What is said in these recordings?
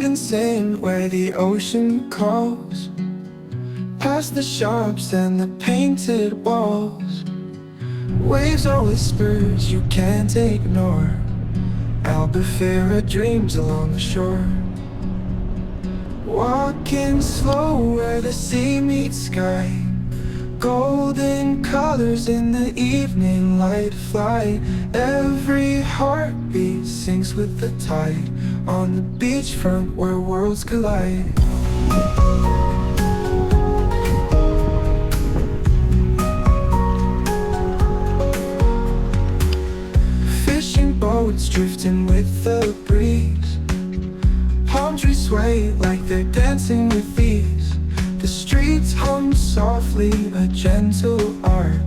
and sand where the ocean calls, past the shops and the painted walls. Waves are whispers you can't ignore. Albufeira dreams along the shore. Walking slow where the sea meets sky, golden colors in the evening light fly. Every heartbeat syncs with the tide, on the beachfront where worlds collide. Fishing boats drifting with the breeze, palm trees sway like they're dancing with ease. The streets hum softly, a gentle art.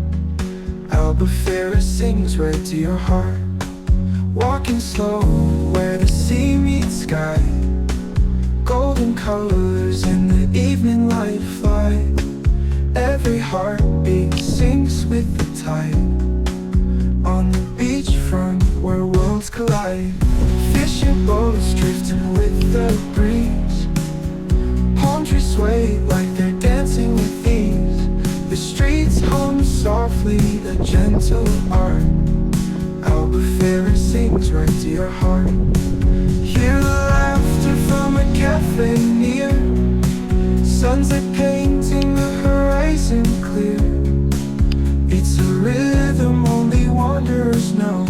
Albufeira sings right to your heart. Walking slow where the sea meets sky, golden colors in the evening light fly. Every heartbeat syncs with the tide, on the beachfront where worlds collide. Fishing boats drifting with the breeze, palm trees sway like they're dancing with ease. The streets hum softly, a gentle art. Albufeira sings right to your heart. Hear the laughter from a cafe near, sunset painting the horizon clear. It's a rhythm only wanderers know,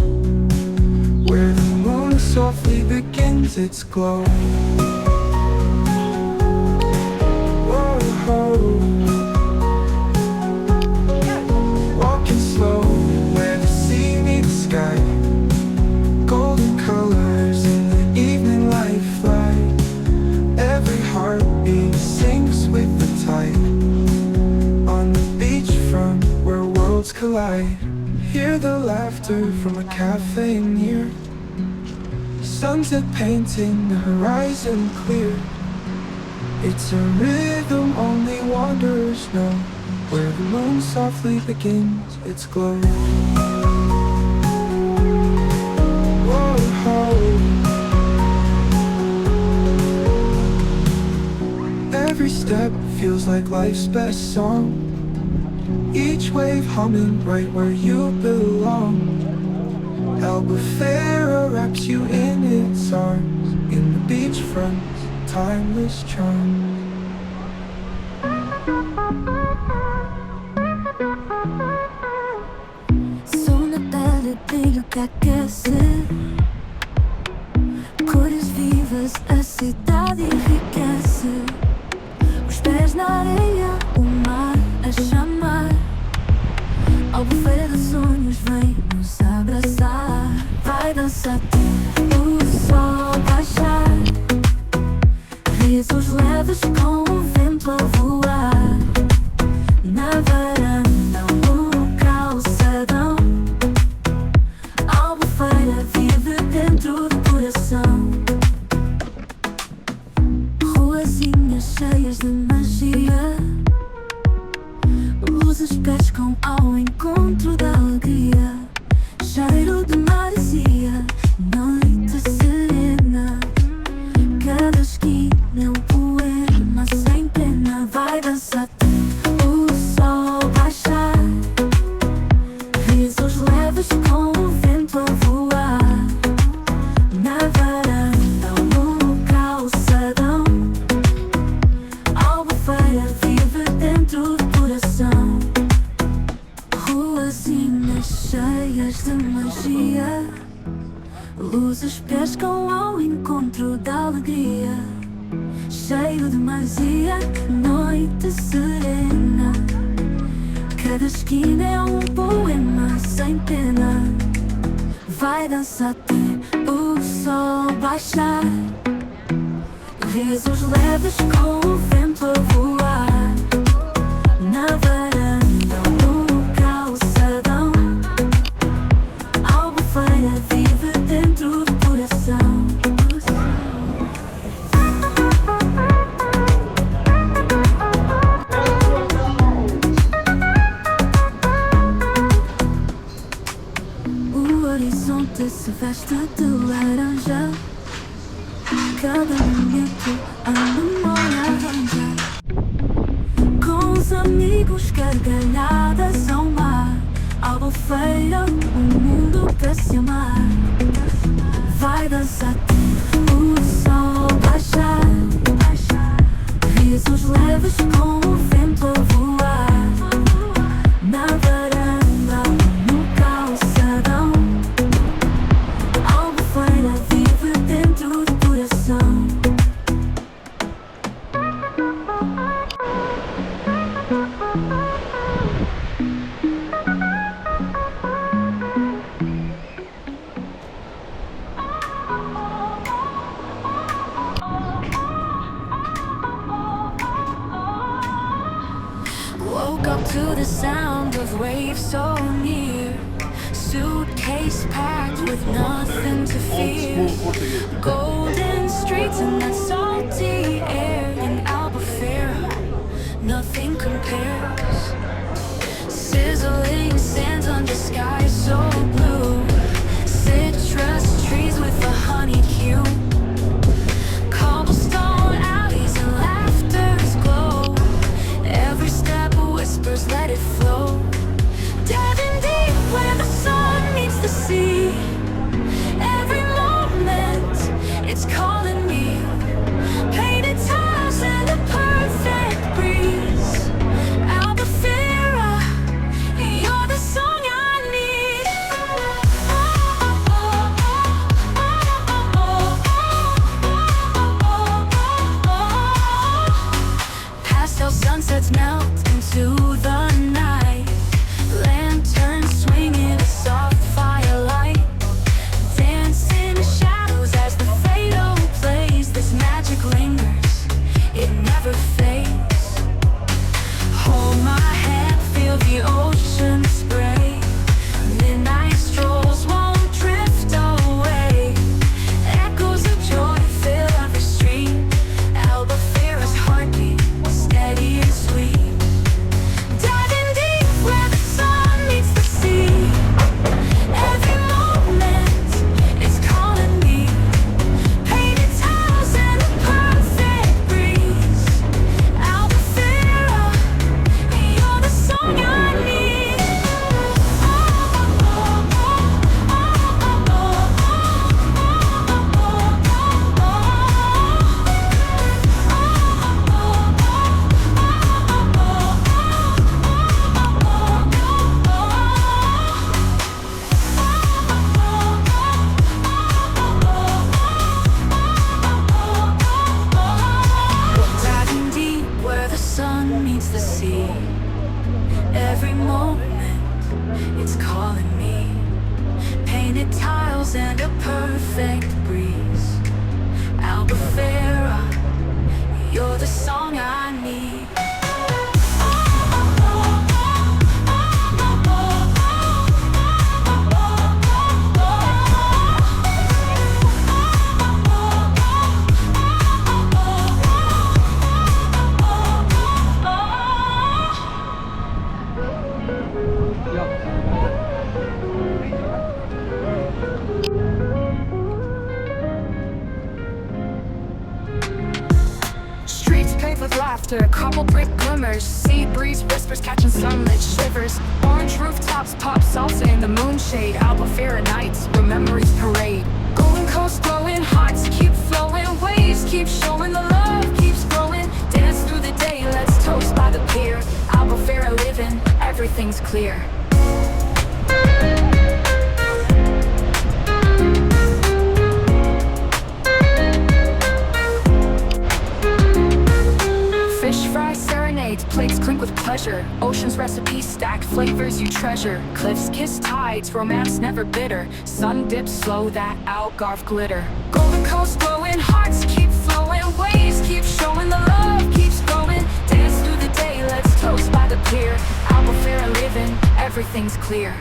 where the moon softly begins its glow. Walking slow where the sea meets sky, golden colors in the evening light fly. Every heartbeat syncs with the tide, on the beachfront where worlds collide. Hear the laughter from a cafe near, sunset painting the horizon clear. It's a rhythm only wanderers know, where the moon softly begins its glow. Whoa. Every step feels like life's best song, each wave humming right where you belong. Albufeira wraps you in its arms, in the beachfront's timeless charm. Som na pele, brilho que aquece, cores vivas, a cidade enriquece. Os pés na areia, o mar a chamar. Albufeira de sonhos vem nos abraçar. Vai dançar até o sol baixar, risos leves com o vento a voar. Na varanda, no calçadão, Albufeira vive dentro do coração. Ruazinhas cheias de magia, luzes pescam ao encontro da alegria. Cheiro de maresia, noite serena, cada esquina é um poema sem pena. Vai dançar até o sol baixar, risos leves com o vento a voar. Na varanda ou no calçadão, Albufeira vive dentro do coração. Ruazinhas cheias de magia, luzes pescam ao encontro da alegria. Cheiro de maresia, noite serena, cada esquina é um poema sem pena. Vai dançar até o sol baixar, risos leves com o vento a voar. Na varanda ou no calçadão, Albufeira vive dentro do coração. O horizonte se veste de laranja, cada momento a memória arranjar. Com os amigos, gargalhadas ao mar. Albufeira, um mundo para se amar. Vai dançar o sol baixar. Risos leves com o vento a voar. Na varanda, no calçadão. Albufeira vive dentro do coração. Woke up to the sound of waves so near. Suitcase packed with nothing to fear. Golden streets and that salty air in Albufeira, nothing compares. Sizzling sands under skies so blue. Citrus trees with a honey hue. Cobblestone alleys and laughter's glow. Every step whispers, let it flow. Diving deep where the sun meets the sea. Every moment it's calling me. Painted tiles and a perfect breeze. Albufeira, you're the song I need. Pastel sunsets melt into the night. Lanterns swing in a soft firelight. Dancing shadows as the fado plays. This magic lingers, it never fades. Hold my hand, feel the ocean spray. Midnight strolls won't drift away. Echoes of joy fill every street. Albufeira's heartbeat, steady and sweet. Diving deep where the sun meets the sea. Every moment it's calling me. Painted tiles and a perfect breeze. Albufeira, you're the song I need. Diving deep where the sun meets the sea. Every moment it's calling me. Painted tiles and a perfect breeze. Albufeira, you're the song I need. Streets paved with laughter, cobble brick glimmers. Sea breeze whispers catching sunlit shivers. Orange rooftops pop salsa in the moonshade. Albufeira nights where memories parade. Golden coast glowing, hearts keep flowing. Waves keep showing, the love keeps growing. Dance through the day, let's toast by the pier. Albufeira living, everything's clear. Fish fry serenades, plates clink with pleasure. Ocean's recipes stacked, flavors you treasure. Cliffs kiss tides, romance never bitter. Sun dips slow, that Algarve glitter. Golden coast glowing, hearts keep flowing. Waves keep showing, the love keeps growing. Dance through the day, let's toast by the pier. Albufeira living, everything's clear.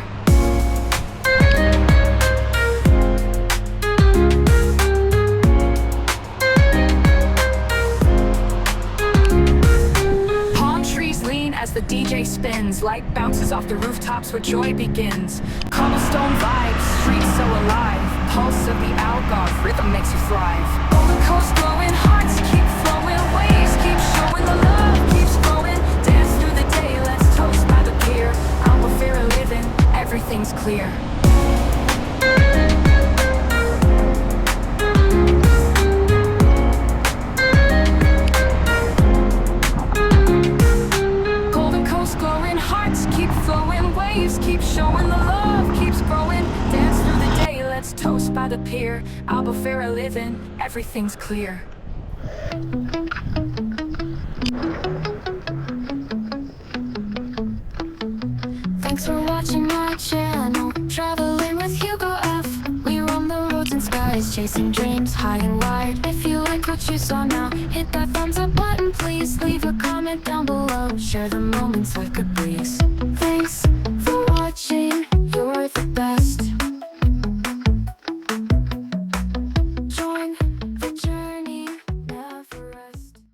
As the DJ spins, light bounces off the rooftops where joy begins. Cobblestone vibes, streets so alive. Pulse of the Algarve, rhythm makes you thrive. coast glowing, hearts keep flowing, waves keep showing, the love keeps growing. Dance through the day, let's toast by the pier. Albufeira living, everything's clear. Golden coast glowing, hearts keep flowing, waves keep showing, the love keeps growing. Dance through the day, let's toast by the pier. Albufeira living, everything's clear. Thanks for watching my channel, traveling with HugoF. We roam the roads and skies, chasing dreams high and wide. If you like what you saw now, hit that thumbs up button, please. Leave a comment down below, share the moments with good breeze.